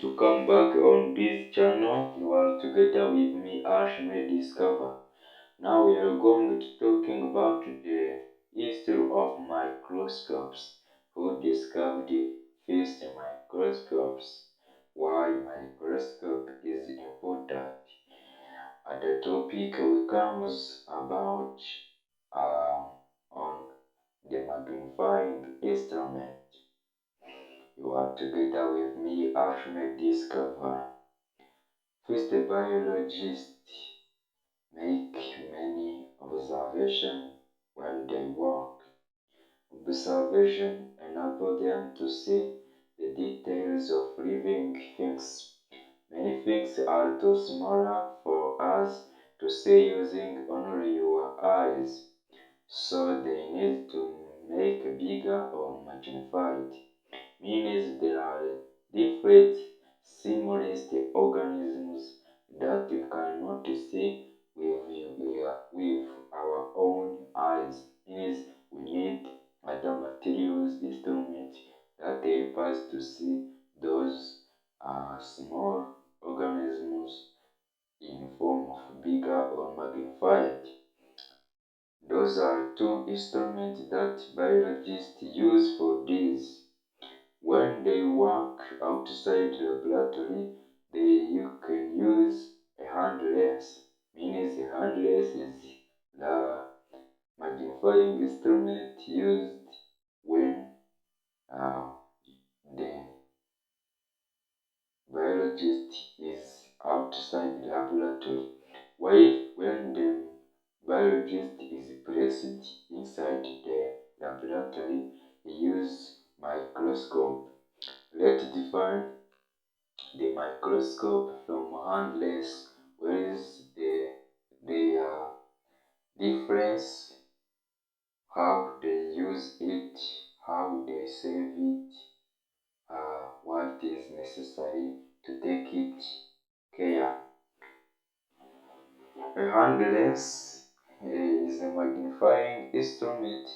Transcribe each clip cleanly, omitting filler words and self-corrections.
to come back on this channel. You are together with me, Ash may discover. Now we are going to talking about the history of microscopes. Who discovered the first microscopes? Why microscope is important? And the topic comes about uh, on the magnifying instrument. You are together with me, Ash may discover. First, the biologists make many observations when they work. Observation enables them to see the details of living things. Many things are too small for us to see using only our eyes, so they need to make bigger or magnified. Means there are different simulist organisms that we cannot see with our own eyes. Means we need other materials, instruments that help us to see those small organisms in form of bigger or magnified. Those are two instruments that biologists use for this. When they work outside the laboratory, you can use a hand lens. Means a hand lens is the magnifying instrument used when uh, the biologist is outside the laboratory. While when the biologist is placed inside the laboratory, he uses microscope. Let's define the microscope from handless. Where is the difference, how they use it, how they save it, what is necessary to take it care. A handless is a magnifying instrument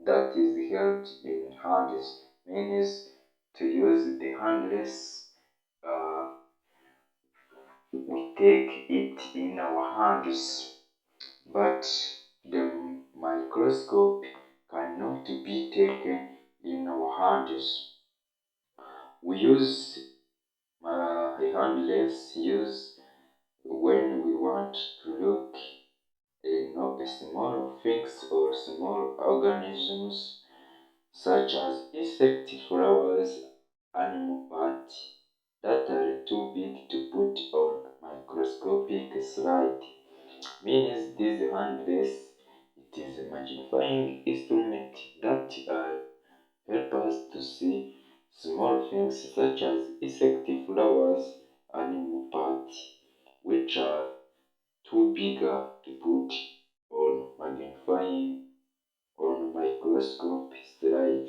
that is held in hands. Means to use the handless, we take it in our hands, but the microscope cannot be taken in our hands. We use a handless use when we want to look at small things or small organisms such as insect, flowers, animal parts that are too big to put on microscopic slide. Means this handless, it is a magnifying instrument that help us to see small things such as insect, flowers, animal parts, which are too bigger to put on magnifying on microscope slide.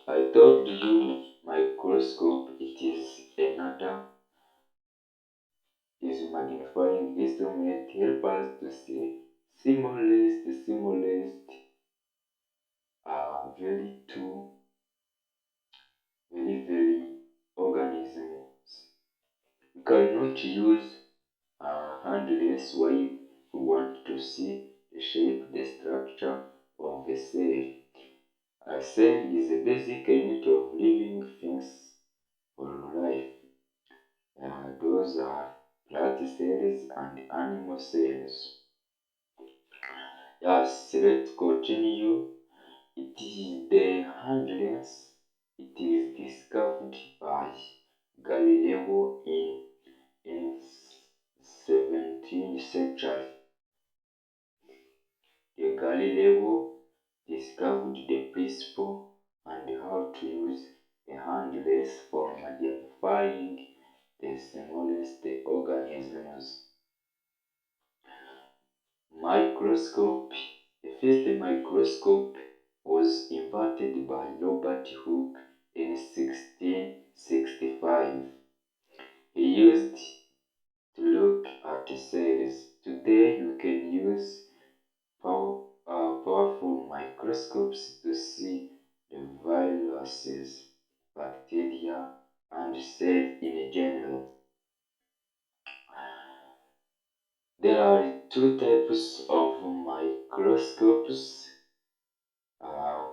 I told you microscope, it is another is magnifying instrument help us to see simulest are very organisms. We cannot use handless while we want to see the shape, the structure of a cell. A cell is a basic unit of living things for life. Those are plant cells and animal cells. Yes, let's continue. It is the handless. It is discovered by Galileo in 17th century. The Galileo discovered the principle and how to use a handless for magnifying the smallest organisms. Microscope. The first microscope was invented by Robert Hooke in 1665. He used to look at cells. Today you can use powerful microscopes to see the viruses, bacteria, and cell in general. There are two types of microscopes. Uh,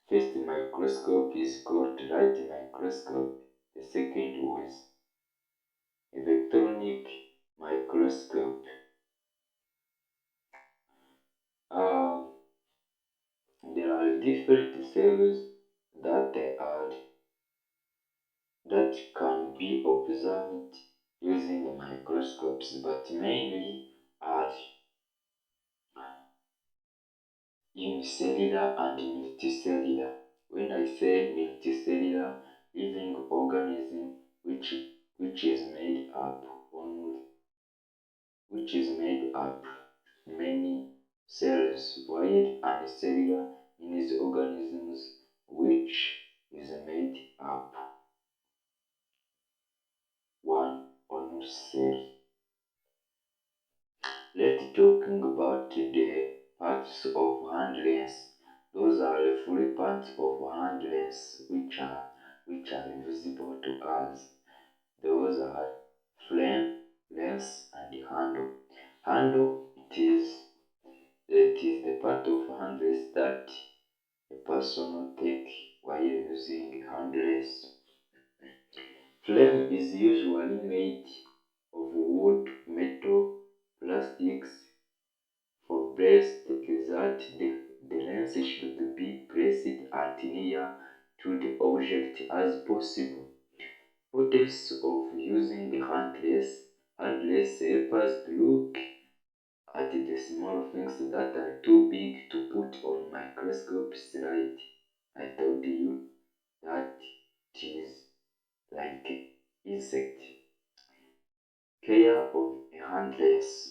First microscope is called light microscope. The second was electronic microscope. Um, there are different cells that are that can be observed using microscopes, but mainly are unicellular and multicellular. When I say multicellular, living organism which is made up on which is made up many cells, while unicellular means organisms which is made up one only cell. Let's talking about the parts of hand lens. Those are the three parts of hand lens which are visible to us. Those are frame, lens, and handle. Handle it is the part of hand lens that a person will take while using hand lens. Flame is usually made of wood, metal, plastics. For best result, the lens should be placed as near to the object as possible. Importance of using the handless help us to look at the small things that are too big to put on microscope slide. I told you that it is like insect. Care of a handless.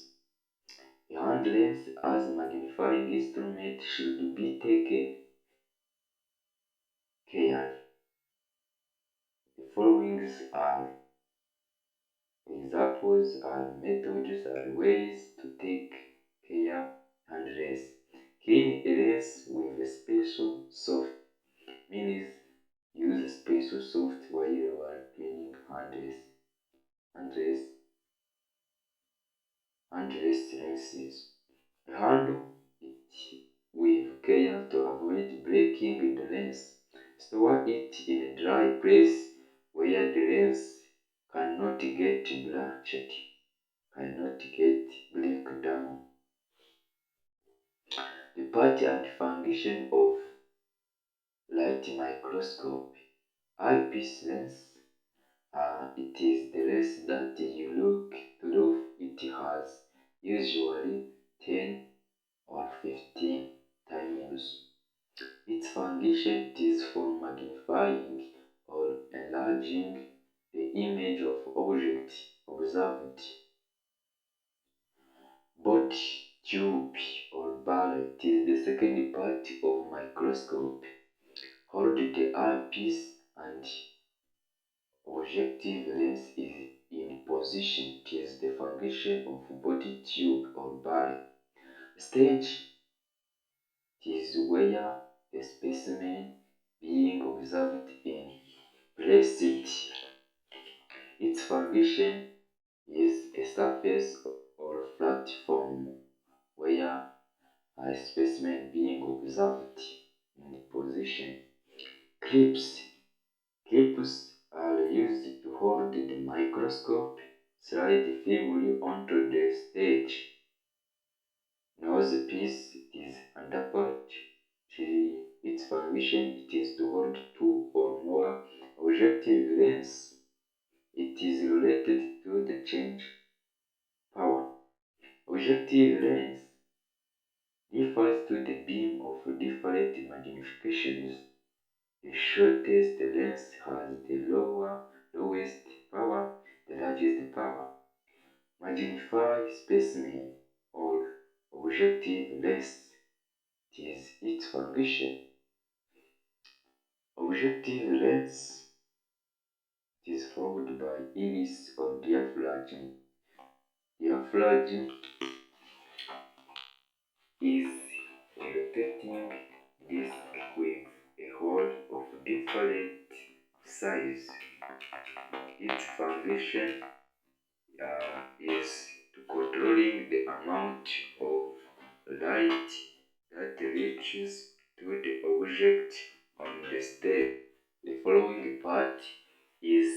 A handless as magnifying instrument should be taken care. The following are examples and methods and ways to take care and rest. Clean erase with a special soft, means use a special soft while you are cleaning handles, handles lenses. Handle it with care to avoid breaking the lens. Store it in a dry place where the lens cannot get bleached, cannot get break down. The part and function of light microscope. Eyepiece lens. It is the lens that you look through. It has usually 10 or 15 times. Its function is for magnifying or enlarging the image of object observed. Body, tube, or barrel is the second part of microscope. Hold the eyepiece and objective lens is in position. It is the function of body, tube, or barrel. Stage is where the specimen being observed in placed. Its function is a surface or platform where a specimen being observed in position. Clips. Clips are used to hold the microscope slide firmly onto the stage. Nose piece is under part. Its function is to hold two or more objective lens. It is related to the change power. Objective lens refers to the beam of different magnifications. The shortest lens has the lowest power, the largest power. Magnify specimen or objective lens. It is its function. Objective lens is formed by iris or diaphragm. Diaphragm is a rotating disc with a hole of different size. Its function is to controlling the amount of light that reaches to the object on the stage. The following part is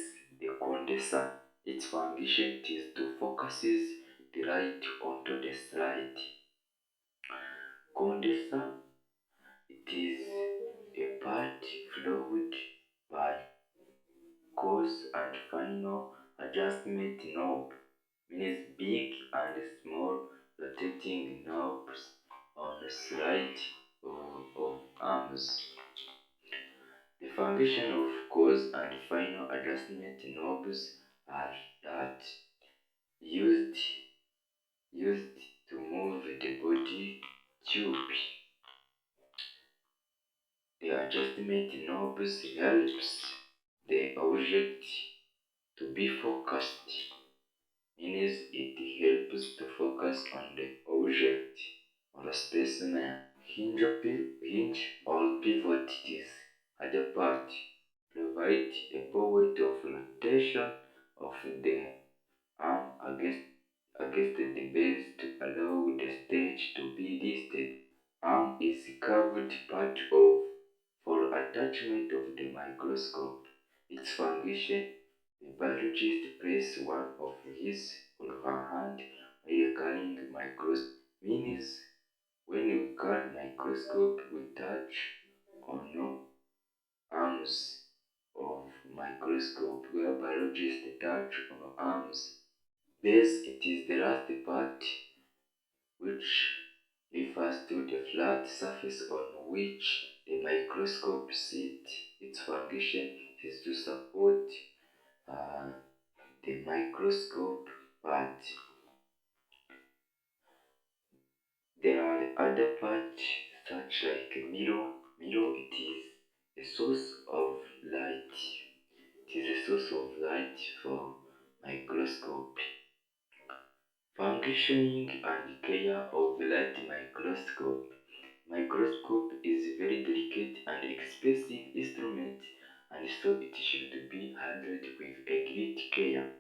the condenser. Its function is to focuses the light onto the slide. Condenser, it is a part flowed by cause and final adjustment knob, means big and small rotating knobs on the slide of arms. The function of cause and final adjustment knobs are that used used to move the body tube. The adjustment knobs helps the object to be focused, means it helps to focus on the object or a specimen. Hinge or pivot is other part provide a power of rotation of the arm against the base to allow the stage to be lifted. Arm is curved part of for attachment of the microscope. Its function, the biologist places one of his or her hand while carrying microscope. Means when we carry microscope, we touch on no arms of microscope, where biologists touch on arms. Base, it is the last part which refers to the flat surface on which the microscope sits. Its function is to support uh, the microscope part. There are other parts such like a mirror. Mirror, it is a source of light. It is a source of light for microscope. Functioning and care of light microscope. Microscope is very delicate and expensive instrument, and so it should be handled with a great care.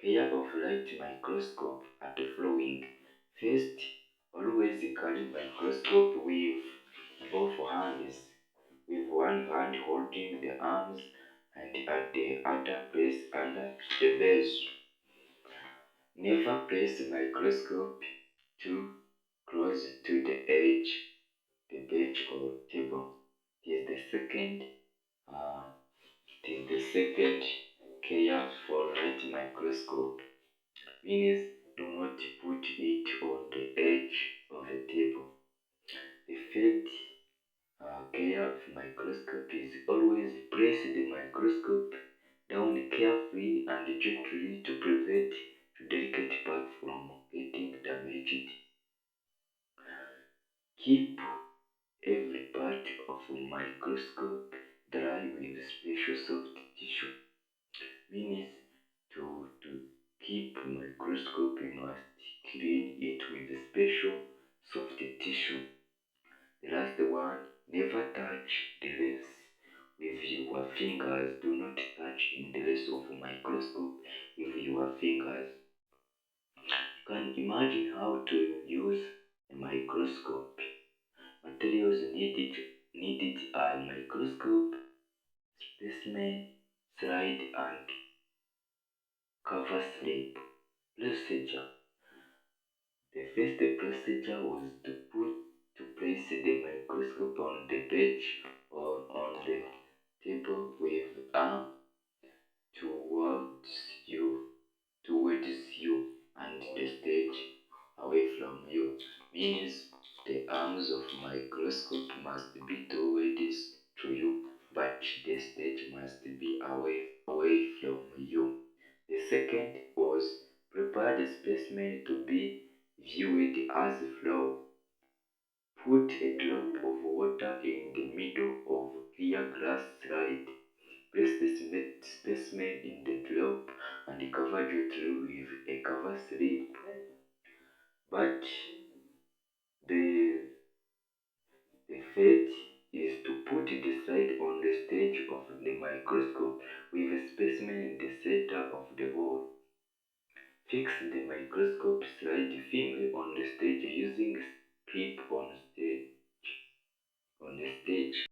Care of light microscope are the following. First, always carry microscope with both hands, with one hand holding the arms and at the other place under the base. Never place the microscope too close to the edge, the bench or table. It is the second care for light microscope. Means do not put it on the edge of the table. The third care of microscope is always place the microscope down carefully and gently to prevent the delicate part from getting damaged. Keep every part of a microscope dry with special soft tissue. Means to keep microscope, you must clean it with special soft tissue. The last one, never touch the lens with your fingers. Do not touch in the lens of a microscope with your fingers. You can imagine how to use a microscope. Materials needed are microscope, specimen, slide, and cover slip. Procedure. The first procedure was to place the microscope on the bench or on the table with arm towards you, towards you, and the stage away from you. Means the arms of microscope must be towards to you, but the stage must be away from you. The second was prepare the specimen to be viewed as flow. Put a drop of water in the middle of clear glass slide. Place the specimen in the drop and cover gently with a cover slip. But the third is to put the slide on the stage of the microscope. microscope with a specimen in the center of the hole. Fix the microscope slide firmly